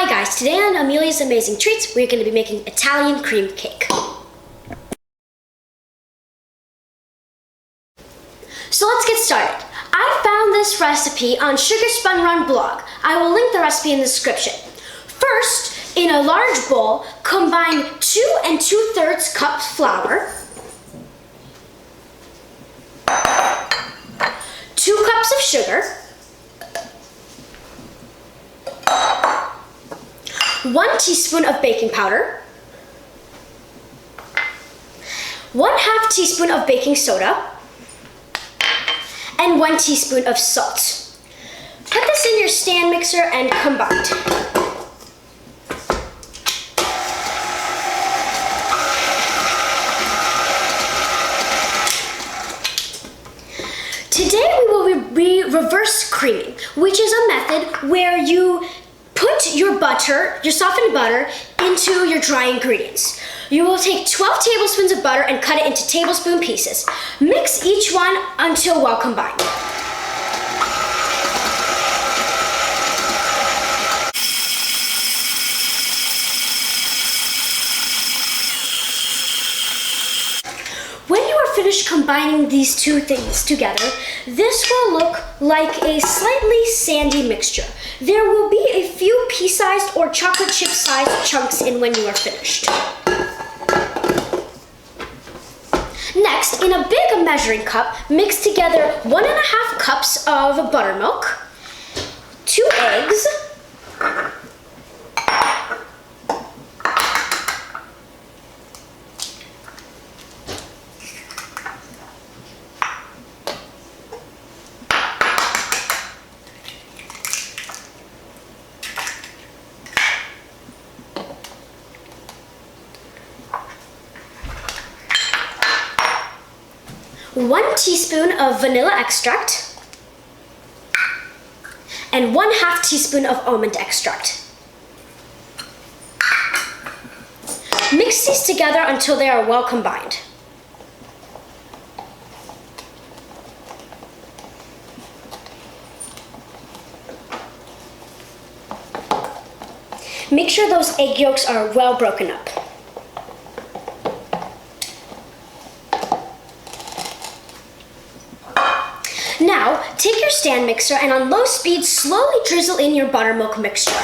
Hi guys, today on Amelia's Amazing Treats, we're going to be making Italian cream cake. So let's get started. I found this recipe on Sugar Spun Run blog. I will link the recipe in the description. First, in a large bowl, combine 2 2/3 cups flour, 2 cups of sugar, 1 teaspoon of baking powder, 1/2 teaspoon of baking soda, and 1 teaspoon of salt. Put this in your stand mixer and combine. Today we will be reverse creaming, which is a method where you put your softened butter, into your dry ingredients. You will take 12 tablespoons of butter and cut it into tablespoon pieces. Mix each one until well combined. When you are finished combining these two things together, this will look like a slightly sandy mixture. There will be a few pea-sized or chocolate chip-sized chunks in when you are finished. Next, in a big measuring cup, mix together 1.5 cups of buttermilk, 2 eggs, 1 teaspoon of vanilla extract, and 1/2 teaspoon of almond extract. Mix these together until they are well combined. Make sure those egg yolks are well broken up. Now, take your stand mixer and on low speed, slowly drizzle in your buttermilk mixture.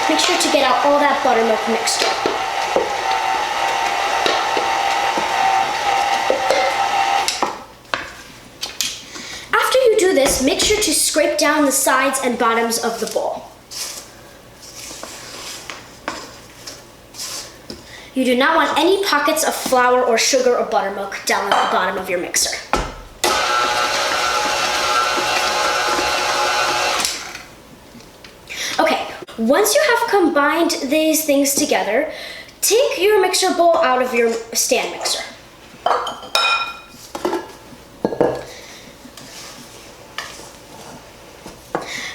Make sure to get out all that buttermilk mixture. This, make sure to scrape down the sides and bottoms of the bowl. You do not want any pockets of flour or sugar or buttermilk down at the bottom of your mixer. Okay, once you have combined these things together, take your mixer bowl out of your stand mixer.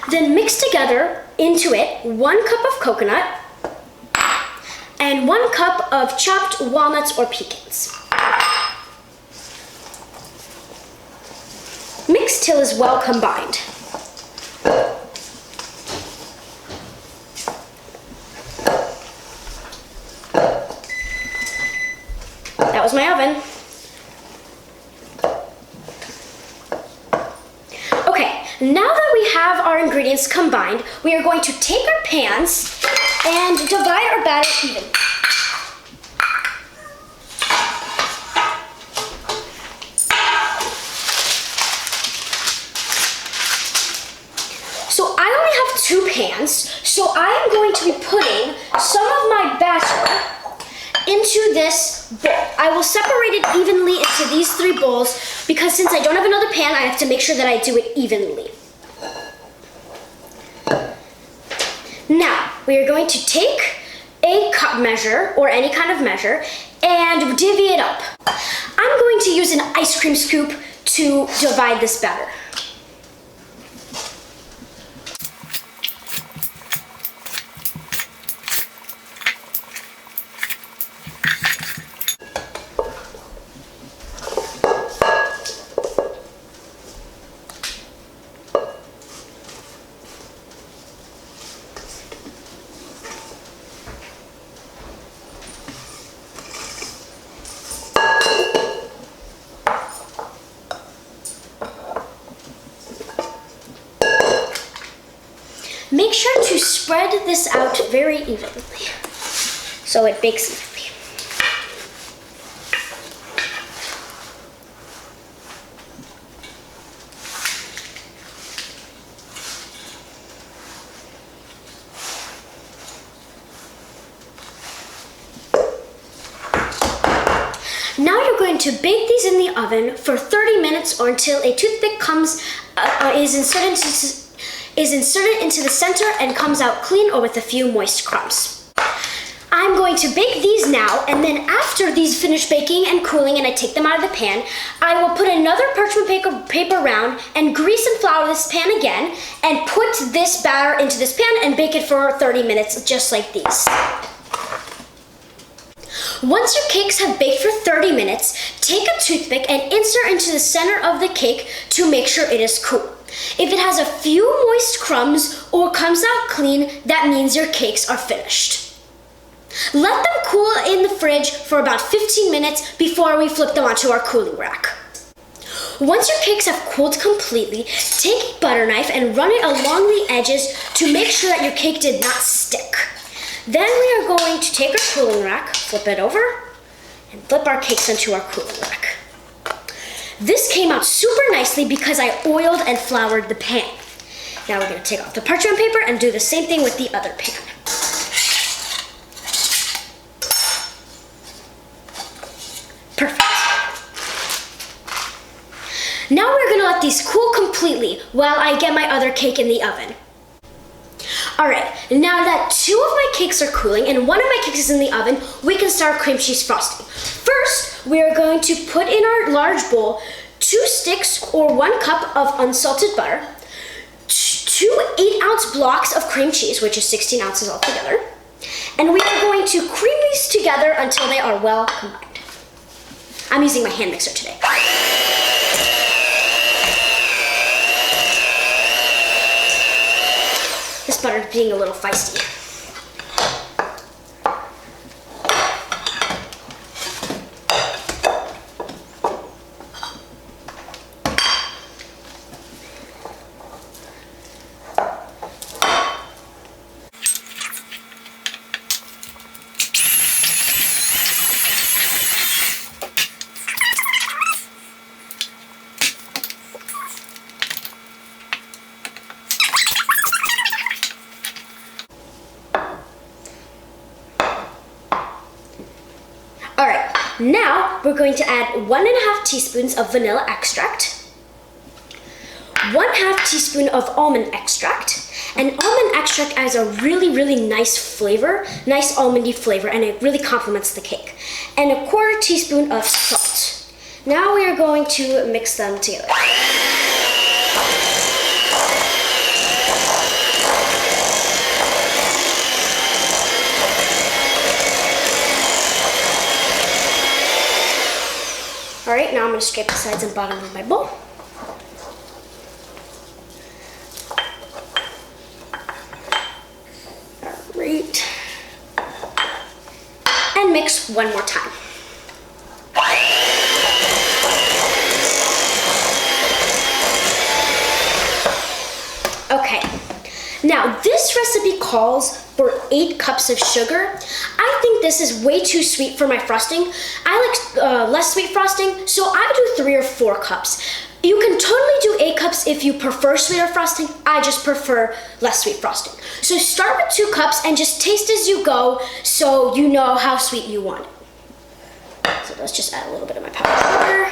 Then mix together into it 1 cup of coconut and 1 cup of chopped walnuts or pecans. Mix till is well combined. That was my oven. Now that we have our ingredients combined, we are going to take our pans and divide our batter evenly. So I only have 2 pans, so I am going to be putting some of my batter into this bowl. I will separate it evenly into these 3 bowls because since I don't have another pan, I have to make sure that I do it evenly. Now, we are going to take a cup measure or any kind of measure and divvy it up. I'm going to use an ice cream scoop to divide this batter. Make sure to spread this out very evenly so it bakes evenly. Now you're going to bake these in the oven for 30 minutes or until a toothpick is inserted into the center and comes out clean or with a few moist crumbs. I'm going to bake these now, and then after these finish baking and cooling and I take them out of the pan, I will put another parchment paper around and grease and flour this pan again and put this batter into this pan and bake it for 30 minutes just like these. Once your cakes have baked for 30 minutes, take a toothpick and insert into the center of the cake to make sure it is cool. If it has a few moist crumbs or comes out clean, that means your cakes are finished. Let them cool in the fridge for about 15 minutes before we flip them onto our cooling rack. Once your cakes have cooled completely, take a butter knife and run it along the edges to make sure that your cake did not stick. Then we are going to take our cooling rack, flip it over, and flip our cakes into our cooling rack. This came out super nicely because I oiled and floured the pan. Now we're going to take off the parchment paper and do the same thing with the other pan. Perfect. Now we're going to let these cool completely while I get my other cake in the oven. Alright, now that 2 of my cakes are cooling and 1 of my cakes is in the oven, we can start cream cheese frosting. First, we are going to put in our large bowl 2 sticks or 1 cup of unsalted butter, 2 8-ounce blocks of cream cheese, which is 16 ounces altogether, and we are going to cream these together until they are well combined. I'm using my hand mixer today. This butter is being a little feisty. Alright, now we're going to add 1½ teaspoons of vanilla extract, 1/2 teaspoon of almond extract, and almond extract adds a really nice flavor, nice almondy flavor, and it really complements the cake, and 1/4 teaspoon of salt. Now we are going to mix them together. Alright, now I'm going to scrape the sides and bottom of my bowl. Alright. And mix one more time. Okay, now this recipe calls for 8 cups of sugar. I think this is way too sweet for my frosting. I like less sweet frosting, so I do 3 or 4 cups. You can totally do 8 cups if you prefer sweeter frosting. I just prefer less sweet frosting. So start with 2 cups and just taste as you go so you know how sweet you want it. So let's just add a little bit of my powdered sugar.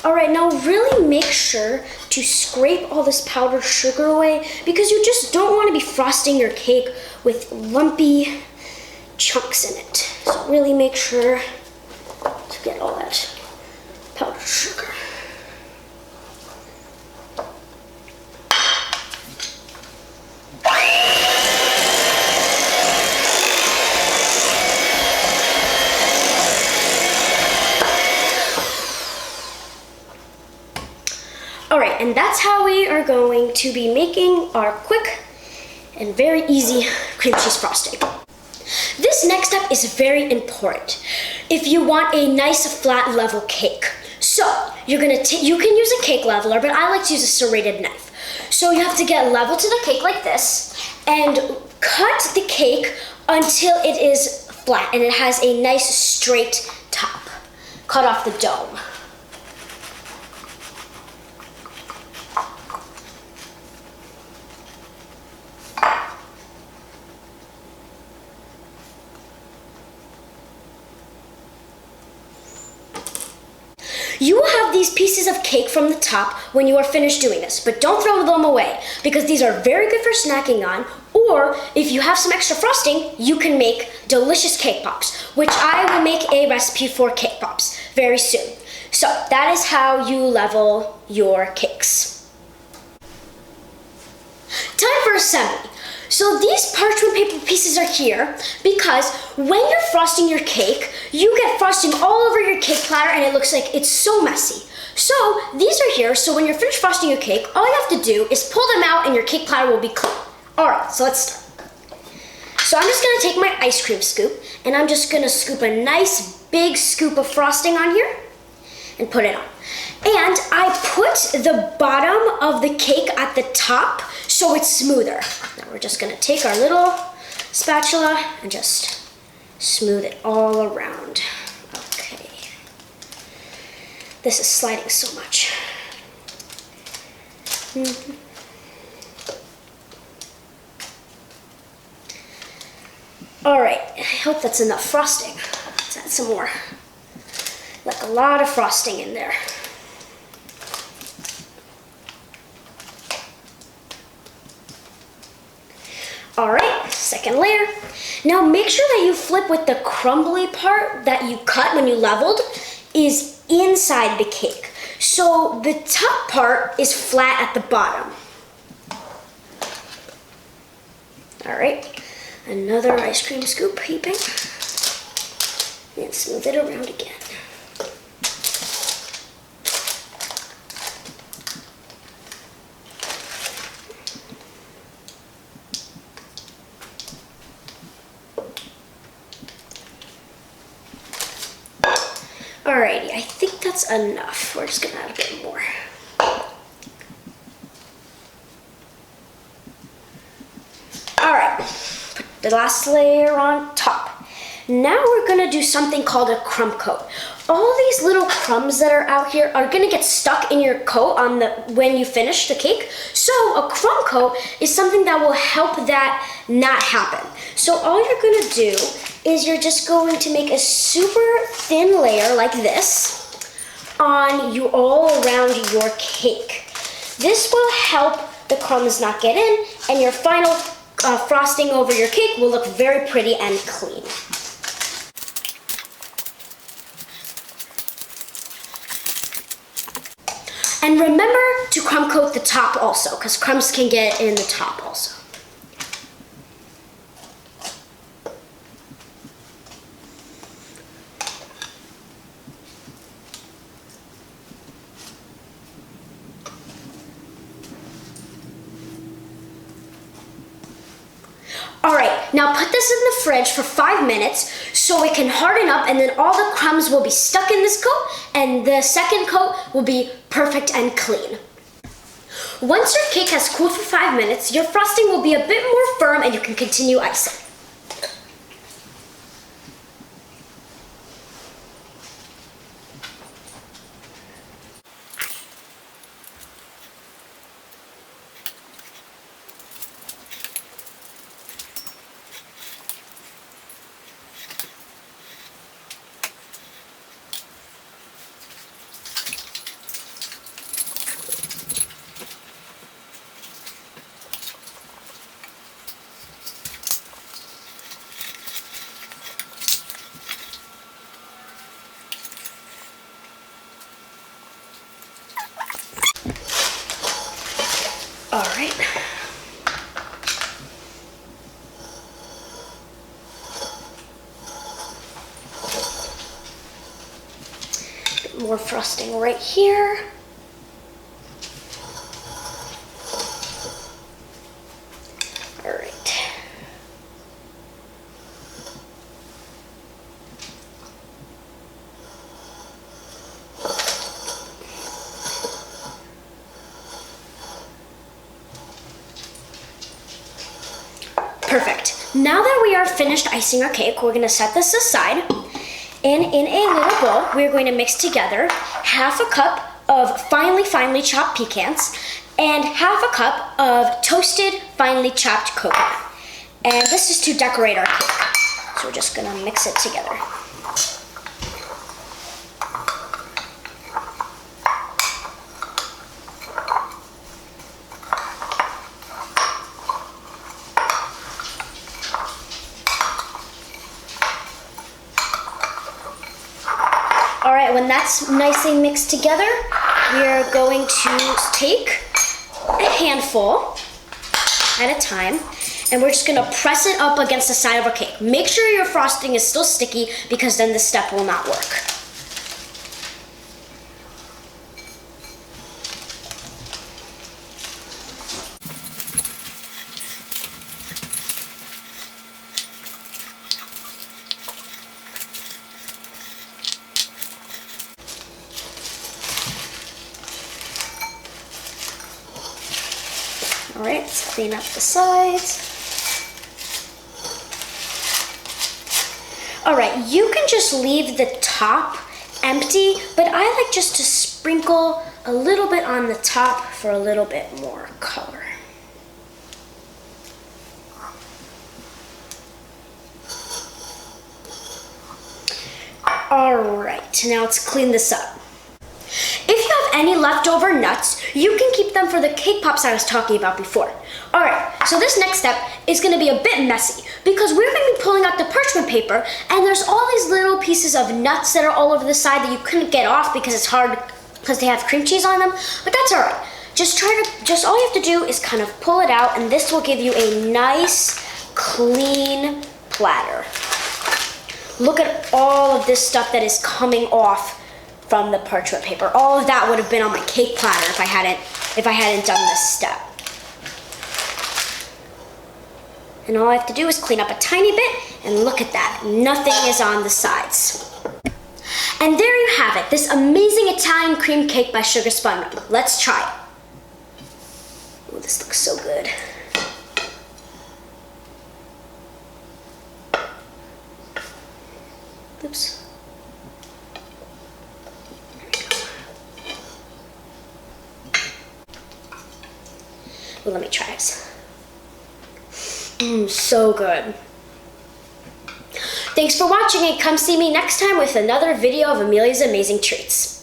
Alright, now really make sure to scrape all this powdered sugar away because you just don't want to be frosting your cake with lumpy chunks in it. So really make sure to get all that powdered sugar. right, and that's how we are going to be making our quick and very easy cream cheese frosting. This next step is very important if you want a nice flat level cake. So you can use a cake leveler, but I like to use a serrated knife. So you have to get level to the cake like this and cut the cake until it is flat and it has a nice straight top. Cut off the dome. You will have these pieces of cake from the top when you are finished doing this, but don't throw them away because these are very good for snacking on, or if you have some extra frosting, you can make delicious cake pops, which I will make a recipe for cake pops very soon. So that is how you level your cakes. Time for assembly. So these parchment paper pieces are here because when you're frosting your cake, you get frosting all over your cake platter and it looks like it's so messy. So these are here, so when you're finished frosting your cake, all you have to do is pull them out and your cake platter will be clean. All right, so let's start. So I'm just gonna take my ice cream scoop and I'm just gonna scoop a nice big scoop of frosting on here and put it on. And I put the bottom of the cake at the top so it's smoother. Now we're just gonna take our little spatula and just smooth it all around. Okay. This is sliding so much. All right, I hope that's enough frosting. Let's add some more. Like a lot of frosting in there. All right, second layer. Now make sure that you flip with the crumbly part that you cut when you leveled is inside the cake. So the top part is flat at the bottom. All right, another ice cream scoop heaping. And smooth it around again. Alrighty, I think that's enough. We're just gonna add a bit more. Alright, put the last layer on top. Now we're gonna do something called a crumb coat. All these little crumbs that are out here are gonna get stuck in your coat when you finish the cake. So a crumb coat is something that will help that not happen. So all you're gonna do is you're just going to make a super thin layer like this on you all around your cake. This will help the crumbs not get in and your final frosting over your cake will look very pretty and clean. And remember to crumb coat the top also, because crumbs can get in the top also. All right, now put this in the fridge for 5 minutes so it can harden up and then all the crumbs will be stuck in this coat and the second coat will be perfect and clean. Once your cake has cooled for 5 minutes, your frosting will be a bit more firm and you can continue icing. All right. More frosting right here. Now that we are finished icing our cake, we're gonna set this aside. And in a little bowl, we're going to mix together half a cup of finely chopped pecans and half a cup of toasted, finely chopped coconut. And this is to decorate our cake. So we're just gonna mix it together. All right, when that's nicely mixed together, we're going to take a handful at a time, and we're just gonna press it up against the side of our cake. Make sure your frosting is still sticky because then this step will not work. All right, let's clean up the sides. All right, you can just leave the top empty, but I like just to sprinkle a little bit on the top for a little bit more color. All right, now let's clean this up. If you have any leftover nuts, you can keep them for the cake pops I was talking about before. All right, so this next step is gonna be a bit messy because we're gonna be pulling out the parchment paper and there's all these little pieces of nuts that are all over the side that you couldn't get off because it's hard because they have cream cheese on them, but that's all right. Just all you have to do is kind of pull it out and this will give you a nice, clean platter. Look at all of this stuff that is coming off from the parchment paper. All of that would have been on my cake platter if I hadn't done this step. And all I have to do is clean up a tiny bit, and look at that, nothing is on the sides. And there you have it, this amazing Italian cream cake by Sugar Spun. Let's try it. Oh, this looks so good. Oops. Well, let me try this. So good. Thanks for watching and come see me next time with another video of Amelia's Amazing Treats.